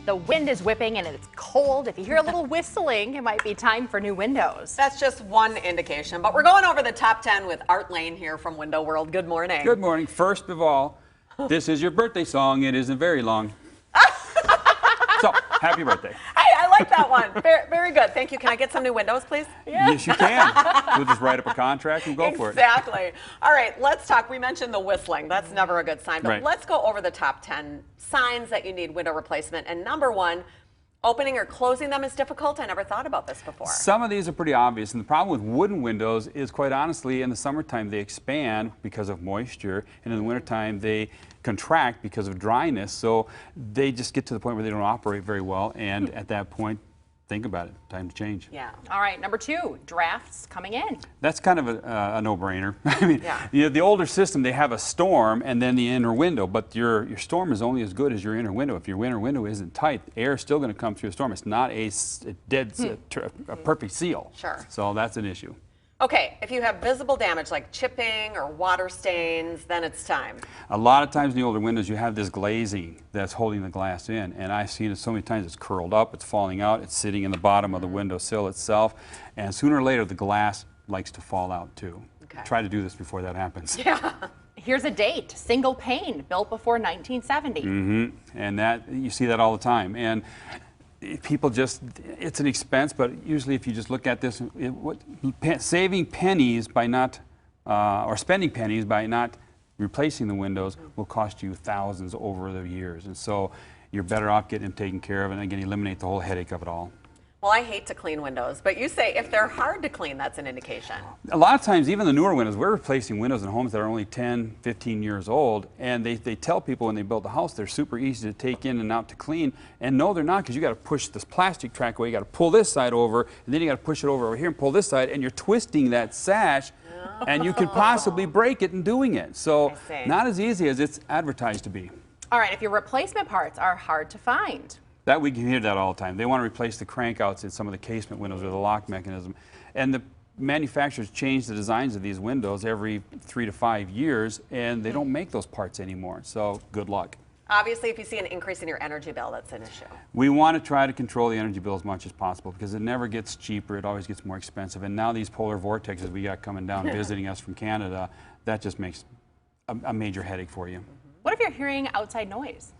The wind is whipping and it's cold. If you hear a little whistling, it might be time for new windows. That's just one indication, but we're going over the top 10 with Art Lane here from Window World. Good morning. Good morning. First of all, this is your birthday song. It isn't very long. So, happy birthday. Hey, I like that one. Very good. Thank you. Can I get some new windows, please? Yeah. Yes, you can. We'll just write up a contract and go for it. Exactly. All right, let's talk. We mentioned the whistling. That's never a good sign. But Right. let's go over the top 10 signs that you need window replacement. And number one, opening or closing them is difficult. I never thought about this before. Some of these are pretty obvious, and the problem with wooden windows is, quite honestly, in the summertime they expand because of moisture, and in the wintertime they contract because of dryness, so they just get to the point where they don't operate very well, and at that point, think about it, time to change. Yeah. All right, number two, drafts coming in. That's kind of a no-brainer. I mean, Yeah. you know, the older system, they have a storm and then the inner window, but your storm is only as good as your inner window. If your inner window isn't tight, air is still going to come through a storm. It's not a perfect seal. Sure. So that's an issue. Okay, if you have visible damage like chipping or water stains, then it's time. A lot of times in the older windows, you have this glazing that's holding the glass in, and I've seen it so many times. It's curled up, it's falling out, it's sitting in the bottom of the windowsill itself, and sooner or later the glass likes to fall out too. Okay. Try to do this before that happens. Yeah. Here's a date, single pane, built before 1970. And that, you see that all the time. And people just, it's an expense, but usually if you just look at this, saving pennies by not, or spending pennies by not replacing the windows will cost you thousands over the years. And so you're better off getting them taken care of and again eliminate the whole headache of it all. Well, I hate to clean windows, but you say if they're hard to clean, that's an indication. A lot of times, even the newer windows, we're replacing windows in homes that are only 10, 15 years old, and they tell people when they build the house they're super easy to take in and out to clean, and no, they're not, because you got to push this plastic track away, you got to pull this side over, and then you got to push it over here and pull this side, and you're twisting that sash, and you could possibly break it in doing it. So, not as easy as it's advertised to be. All right, if your replacement parts are hard to find. That we can hear that all the time. They want to replace the crankouts in some of the casement windows or the lock mechanism. And the manufacturers change the designs of these windows every 3 to 5 years, and they don't make those parts anymore. So good luck. Obviously, if you see an increase in your energy bill, that's an issue. We want to try to control the energy bill as much as possible because it never gets cheaper. It always gets more expensive. And now these polar vortexes we got coming down visiting us from Canada, that just makes a major headache for you. What if you're hearing outside noise?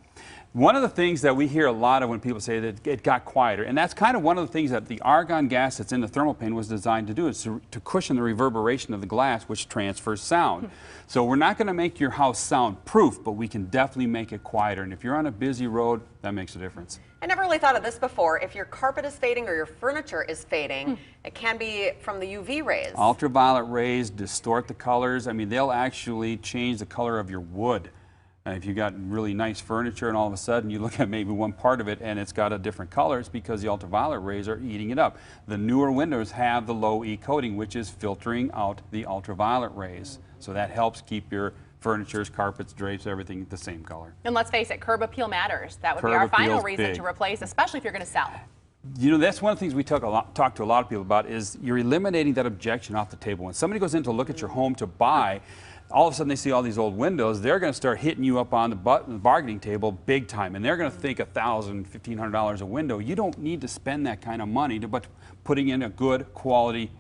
One of the things that we hear a lot of when people say that it got quieter, and that's kind of one of the things that the argon gas that's in the thermal pane was designed to do, is to cushion the reverberation of the glass, which transfers sound. So we're not going to make your house soundproof, but we can definitely make it quieter. And if you're on a busy road, that makes a difference. I never really thought of this before. If your carpet is fading or your furniture is fading, it can be from the UV rays. Ultraviolet rays distort the colors. I mean, they'll actually change the color of your wood. If you got really nice furniture and all of a sudden you look at maybe one part of it and it's got a different color, it's because the ultraviolet rays are eating it up. The newer windows have the low E coating, which is filtering out the ultraviolet rays. So that helps keep your furnitures, carpets, drapes, everything the same color. And let's face it, curb appeal matters. That would Curb be our final appeal's reason big. to replace, especially if you're going to sell. You know, that's one of the things we talk to a lot of people about is you're eliminating that objection off the table. When somebody goes in to look at your home to buy, all of a sudden they see all these old windows, they're going to start hitting you up on the bargaining table big time, and they're going to think $1,000, $1,500 a window. You don't need to spend that kind of money, but putting in a good quality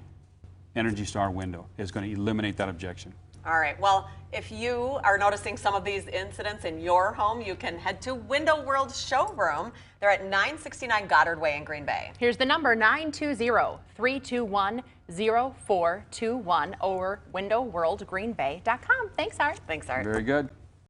Energy Star window is going to eliminate that objection. All right, well, if you are noticing some of these incidents in your home, you can head to Window World Showroom. They're at 969 Goddard Way in Green Bay. Here's the number, 920-321-0421 or windowworldgreenbay.com. Thanks, Art. Thanks, Art. Very good.